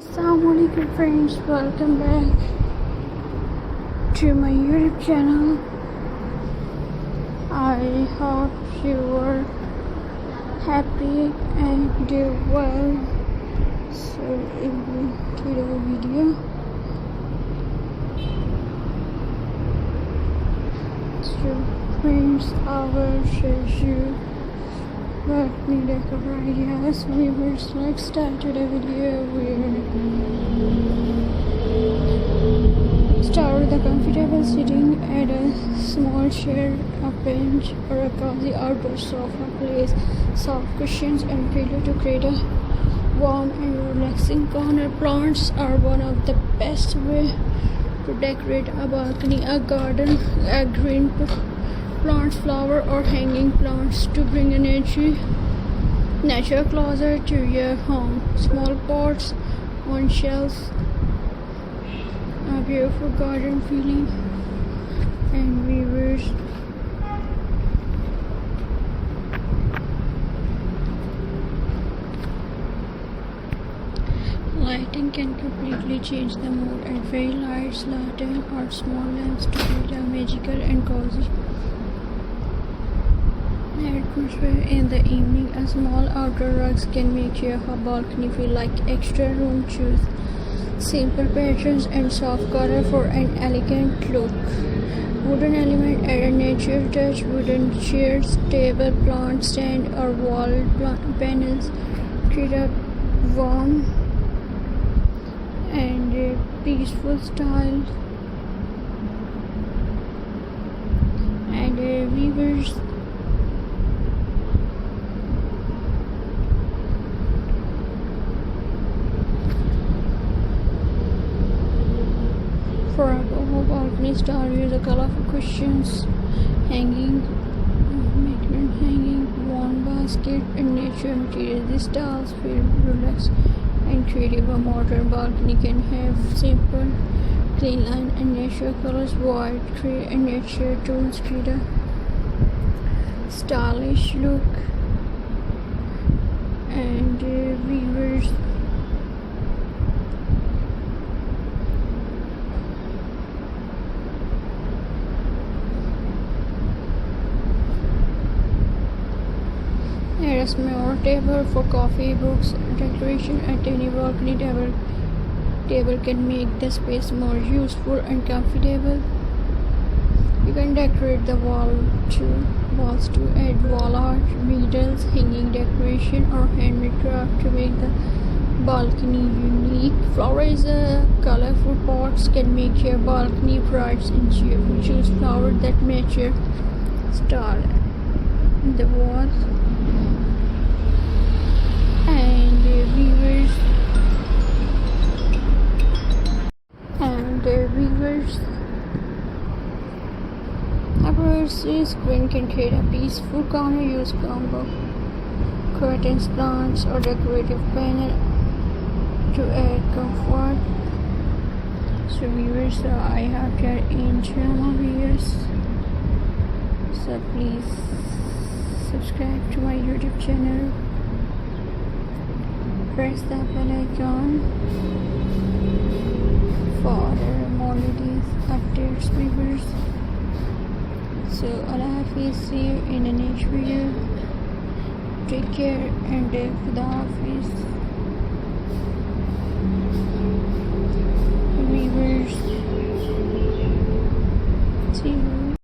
Assalamualaikum friends, welcome back to my YouTube channel. I hope you are happy and do well. So in today's video, so friends, I will show you what new decor ideas we will like started a video. Start with a comfortable sitting at a small chair, a bench, or a cozy outdoor sofa. Place soft cushions and pillow to create a warm and relaxing corner. Plants are one of the best way to decorate a balcony, a garden, a green plants, flower or hanging plants to bring energy, nature closer to your home. Small pots on shelves, a beautiful garden feeling, and viewers. Lighting can completely change the mood, and fairy lights, lantern, or small lamps to create a magical and cozy atmosphere in the evening. A small outdoor rugs can make your balcony feel like extra room. Choose simple patterns and soft color for an elegant look. Wooden element add a nature touch. Wooden chairs, table, plant stand, or wall panels create a warm and peaceful style. And viewers, for a balcony style, use a colorful cushions, hanging, warm basket, and nature material. These styles feel relaxed and creative. A modern balcony can have simple, clean line and nature colors. White, gray, and nature tones create a stylish look. And viewers, add a small table for coffee, books, decoration. A tiny balcony table can make the space more useful and comfortable. You can decorate the walls to add wall art, needles, hanging decoration, or handmade craft to make the balcony unique. Flowers, colorful pots can make your balcony bright and cheerful. Choose flowers that match your style. The walls and viewers, a privacy screen can create a peaceful corner. Use combo curtains, plants, or decorative panel to add comfort. So viewers, I have your internal viewers, so please subscribe to my YouTube channel, press the bell icon for more videos, updates, viewers. So Allah Hafiz, see you in the next video. Take care and Khuda Hafiz. Viewers, see you.